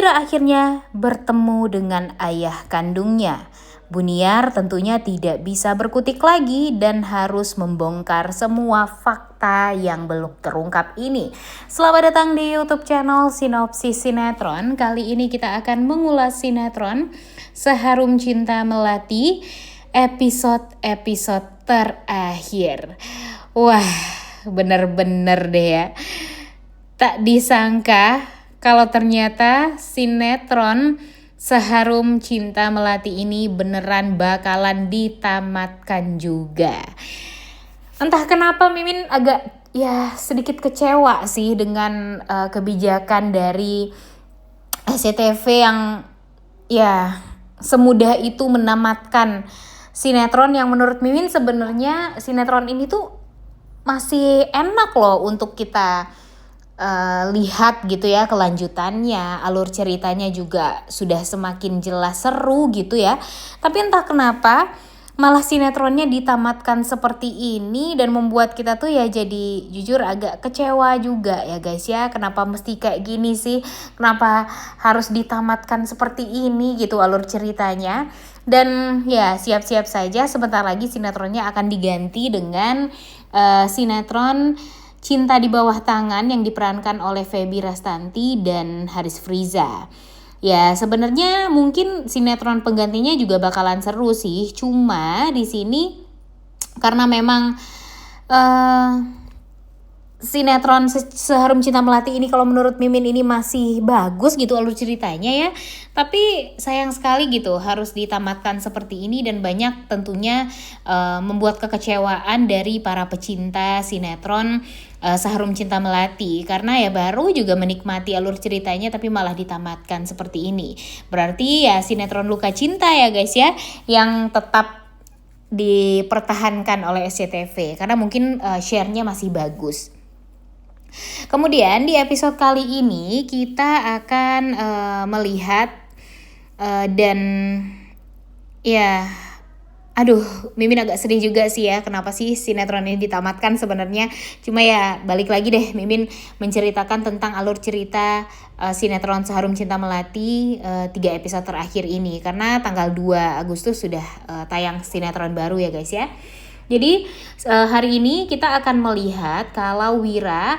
Wira akhirnya bertemu dengan ayah kandungnya. Buniar tentunya tidak bisa berkutik lagi dan harus membongkar semua fakta yang belum terungkap ini. Selamat datang di YouTube channel Sinopsis Sinetron. Kali ini kita akan mengulas sinetron Seharum Cinta Melati episode-episode terakhir. Wah, bener-bener deh ya. Tak disangka kalau ternyata sinetron Seharum Cinta Melati ini beneran bakalan ditamatkan juga. Entah kenapa Mimin agak sedikit kecewa sih dengan kebijakan dari SCTV yang semudah itu menamatkan sinetron yang menurut Mimin sebenarnya sinetron ini tuh masih enak loh untuk kita lihat gitu ya kelanjutannya, alur ceritanya juga sudah semakin jelas, seru gitu ya. Tapi entah kenapa malah sinetronnya ditamatkan seperti ini dan membuat kita tuh ya jadi jujur agak kecewa juga ya guys ya. Kenapa mesti kayak gini sih? Kenapa harus ditamatkan seperti ini gitu alur ceritanya? Dan ya siap-siap saja sebentar lagi sinetronnya akan diganti dengan sinetron Cinta di Bawah Tangan yang diperankan oleh Feby Rastanti dan Haris Friza. Ya sebenarnya mungkin sinetron penggantinya juga bakalan seru sih. Cuma di sini karena memang sinetron Seharum Cinta Melati ini kalau menurut Mimin ini masih bagus gitu alur ceritanya ya. Tapi sayang sekali gitu harus ditamatkan seperti ini dan banyak tentunya membuat kekecewaan dari para pecinta sinetron Seharum Cinta Melati. Karena ya baru juga menikmati alur ceritanya tapi malah ditamatkan seperti ini. Berarti ya sinetron Luka Cinta ya guys ya yang tetap dipertahankan oleh SCTV. Karena mungkin share-nya masih bagus. Kemudian di episode kali ini kita akan melihat dan Mimin agak sedih juga sih ya kenapa sih sinetron ini ditamatkan sebenarnya. Cuma ya balik lagi deh Mimin menceritakan tentang alur cerita sinetron Seharum Cinta Melati 3 episode terakhir ini. Karena tanggal 2 Agustus sudah tayang sinetron baru ya guys ya. Jadi hari ini kita akan melihat kalau Wira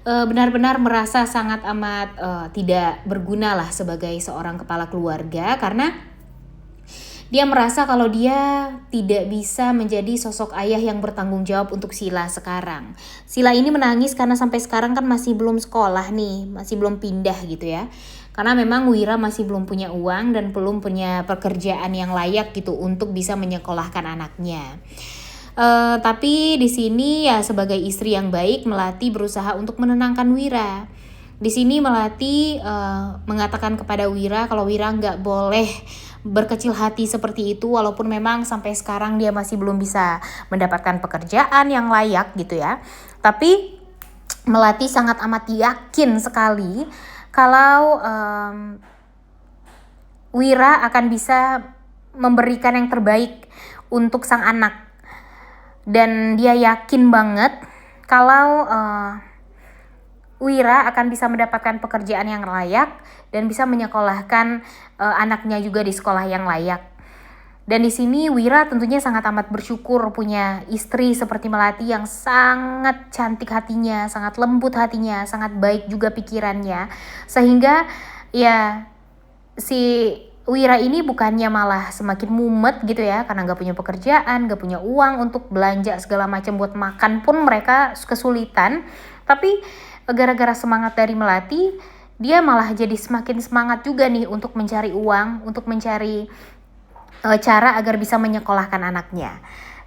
benar-benar merasa sangat amat tidak berguna lah sebagai seorang kepala keluarga karena dia merasa kalau dia tidak bisa menjadi sosok ayah yang bertanggung jawab untuk Sila sekarang. Sila ini menangis karena sampai sekarang kan masih belum sekolah nih, masih belum pindah gitu ya. Karena memang Wira masih belum punya uang dan belum punya pekerjaan yang layak gitu untuk bisa menyekolahkan anaknya. Tapi di sini ya sebagai istri yang baik Melati berusaha untuk menenangkan Wira. Di sini Melati mengatakan kepada Wira kalau Wira nggak boleh berkecil hati seperti itu walaupun memang sampai sekarang dia masih belum bisa mendapatkan pekerjaan yang layak gitu ya. Tapi Melati sangat amat yakin sekali kalau Wira akan bisa memberikan yang terbaik untuk sang anak. Dan dia yakin banget kalau Wira akan bisa mendapatkan pekerjaan yang layak dan bisa menyekolahkan anaknya juga di sekolah yang layak. Dan di sini Wira tentunya sangat amat bersyukur punya istri seperti Melati yang sangat cantik hatinya, sangat lembut hatinya, sangat baik juga pikirannya. Sehingga ya si Wira ini bukannya malah semakin mumet gitu ya karena gak punya pekerjaan, gak punya uang untuk belanja segala macam buat makan pun mereka kesulitan. Tapi gara-gara semangat dari Melati, dia malah jadi semakin semangat juga nih untuk mencari uang, untuk mencari cara agar bisa menyekolahkan anaknya.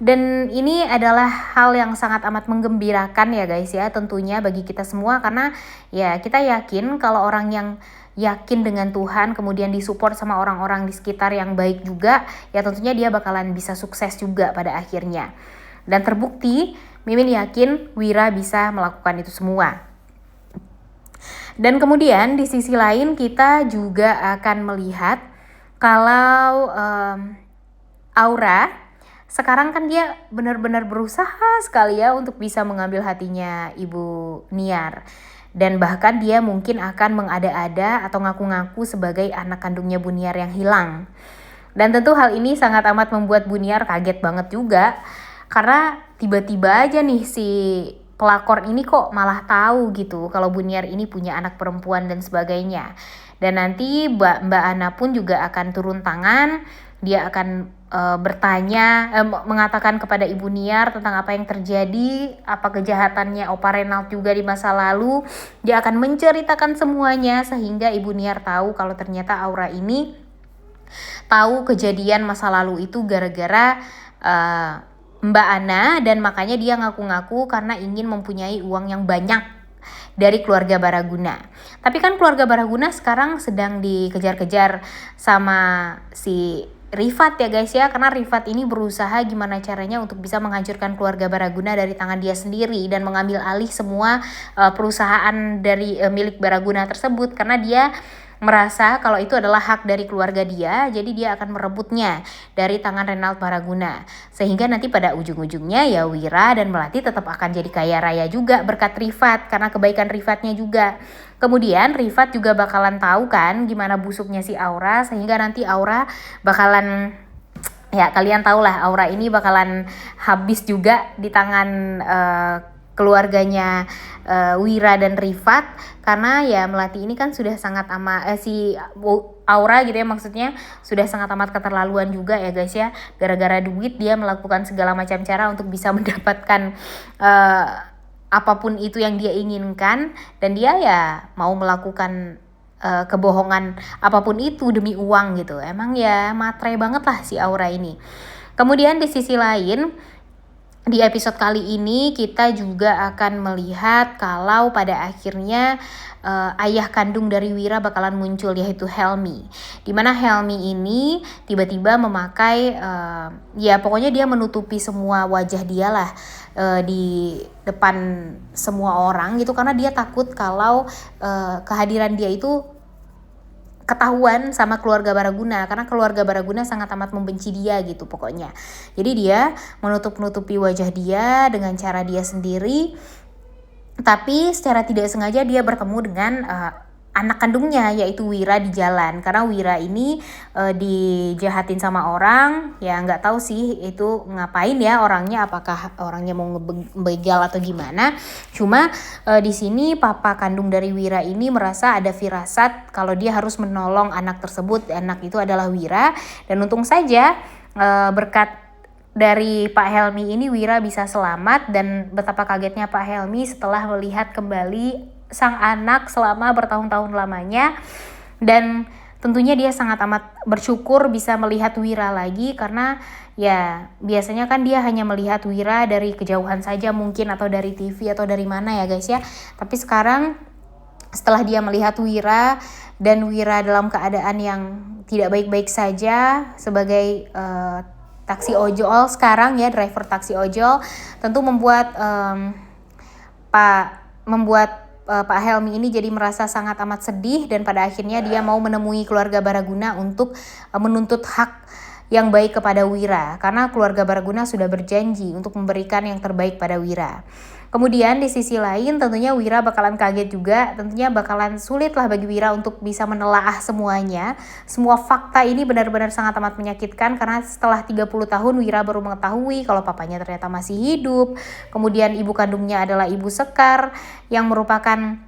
Dan ini adalah hal yang sangat amat menggembirakan ya guys ya tentunya bagi kita semua karena ya kita yakin kalau orang yang yakin dengan Tuhan kemudian disupport sama orang-orang di sekitar yang baik juga ya tentunya dia bakalan bisa sukses juga pada akhirnya. Dan terbukti Mimin yakin Wira bisa melakukan itu semua. Dan kemudian di sisi lain kita juga akan melihat kalau Aura sekarang kan dia benar-benar berusaha sekali ya untuk bisa mengambil hatinya Ibu Niar. Dan bahkan dia mungkin akan mengada-ada atau ngaku-ngaku sebagai anak kandungnya Buniar yang hilang. Dan tentu hal ini sangat amat membuat Buniar kaget banget juga, karena tiba-tiba aja nih si pelakor ini kok malah tahu gitu kalau Buniar ini punya anak perempuan dan sebagainya. Dan nanti Mbak Ana pun juga akan turun tangan, dia akan mengatakan kepada Ibu Niar tentang apa yang terjadi, apa kejahatannya Opa Renald juga di masa lalu. Dia akan menceritakan semuanya sehingga Ibu Niar tahu kalau ternyata Aura ini tahu kejadian masa lalu itu gara-gara Mbak Ana, dan makanya dia ngaku-ngaku karena ingin mempunyai uang yang banyak dari keluarga Baraguna. Tapi kan keluarga Baraguna sekarang sedang dikejar-kejar sama si Rifat ya guys ya, karena Rifat ini berusaha gimana caranya untuk bisa menghancurkan keluarga Baraguna dari tangan dia sendiri dan mengambil alih semua perusahaan dari milik Baraguna tersebut, karena dia merasa kalau itu adalah hak dari keluarga dia, jadi dia akan merebutnya dari tangan Renald Baraguna. Sehingga nanti pada ujung-ujungnya ya Wira dan Melati tetap akan jadi kaya raya juga berkat Rifat, karena kebaikan Rifatnya juga. Kemudian Rifat juga bakalan tahu kan gimana busuknya si Aura, sehingga nanti Aura bakalan, ya kalian tahulah Aura ini bakalan habis juga di tangan keluarganya Wira dan Rifat, karena ya Melati ini kan sudah sangat si Aura gitu ya, maksudnya sudah sangat amat keterlaluan juga ya guys ya. Gara-gara duit dia melakukan segala macam cara untuk bisa mendapatkan apapun itu yang dia inginkan, dan dia ya mau melakukan kebohongan apapun itu demi uang gitu. Emang ya matre banget lah si Aura ini. Kemudian di sisi lain, di episode kali ini kita juga akan melihat kalau pada akhirnya ayah kandung dari Wira bakalan muncul, yaitu Helmi. Dimana Helmi ini tiba-tiba memakai, ya pokoknya dia menutupi semua wajah dia lah di depan semua orang gitu, karena dia takut kalau kehadiran dia itu ketahuan sama keluarga Baraguna, karena keluarga Baraguna sangat amat membenci dia gitu pokoknya. Jadi dia menutup-nutupi wajah dia dengan cara dia sendiri, tapi secara tidak sengaja dia bertemu dengan anak kandungnya yaitu Wira di jalan, karena Wira ini dijahatin sama orang, ya nggak tahu sih itu ngapain ya orangnya, apakah orangnya mau ngebegal atau gimana. Cuma di sini papa kandung dari Wira ini merasa ada firasat kalau dia harus menolong anak tersebut, anak itu adalah Wira, dan untung saja berkat dari Pak Helmi ini Wira bisa selamat. Dan betapa kagetnya Pak Helmi setelah melihat kembali sang anak selama bertahun-tahun lamanya, dan tentunya dia sangat amat bersyukur bisa melihat Wira lagi, karena ya biasanya kan dia hanya melihat Wira dari kejauhan saja mungkin, atau dari TV atau dari mana ya guys ya. Tapi sekarang setelah dia melihat Wira, dan Wira dalam keadaan yang tidak baik-baik saja sebagai taksi ojol sekarang ya, driver taksi ojol, tentu membuat Pak Helmi ini jadi merasa sangat amat sedih, dan pada akhirnya dia mau menemui keluarga Baraguna untuk menuntut hak yang baik kepada Wira, karena keluarga Baraguna sudah berjanji untuk memberikan yang terbaik pada Wira. Kemudian di sisi lain tentunya Wira bakalan kaget juga, tentunya bakalan sulit lah bagi Wira untuk bisa menelaah semuanya. Semua fakta ini benar-benar sangat amat menyakitkan, karena setelah 30 tahun Wira baru mengetahui kalau papanya ternyata masih hidup. Kemudian ibu kandungnya adalah Ibu Sekar yang merupakan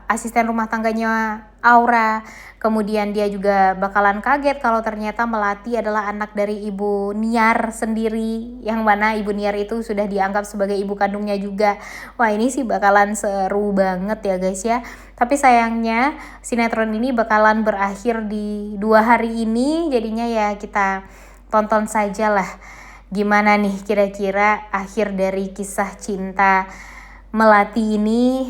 asisten rumah tangganya Aura. Kemudian dia juga bakalan kaget kalau ternyata Melati adalah anak dari Ibu Niar sendiri, yang mana Ibu Niar itu sudah dianggap sebagai ibu kandungnya juga. Wah, ini sih bakalan seru banget ya guys ya. Tapi sayangnya sinetron ini bakalan berakhir di 2 hari ini, jadinya ya kita tonton saja lah gimana nih kira-kira akhir dari kisah cinta Melati ini,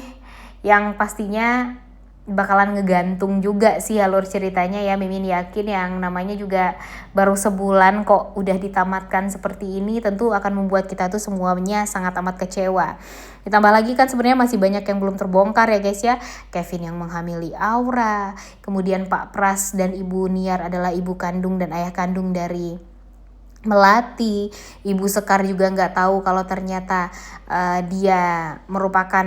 yang pastinya bakalan ngegantung juga sih alur ceritanya ya. Mimin yakin yang namanya juga baru sebulan kok udah ditamatkan seperti ini, tentu akan membuat kita tuh semuanya sangat amat kecewa. Ditambah lagi kan sebenarnya masih banyak yang belum terbongkar ya guys ya. Kevin yang menghamili Aura, kemudian Pak Pras dan Ibu Niar adalah ibu kandung dan ayah kandung dari Melati. Ibu Sekar juga nggak tahu kalau ternyata dia merupakan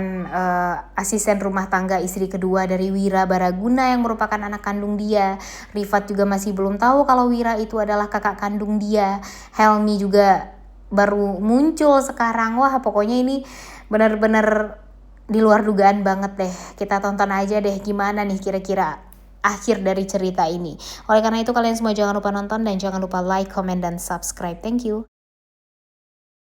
asisten rumah tangga istri kedua dari Wira Baraguna yang merupakan anak kandung dia. Rifat juga masih belum tahu kalau Wira itu adalah kakak kandung dia. Helmi juga baru muncul sekarang. Wah, pokoknya ini benar-benar di luar dugaan banget deh. Kita tonton aja deh gimana nih kira-kira akhir dari cerita ini. Oleh karena itu kalian semua jangan lupa nonton dan jangan lupa like, comment, dan subscribe. Thank you.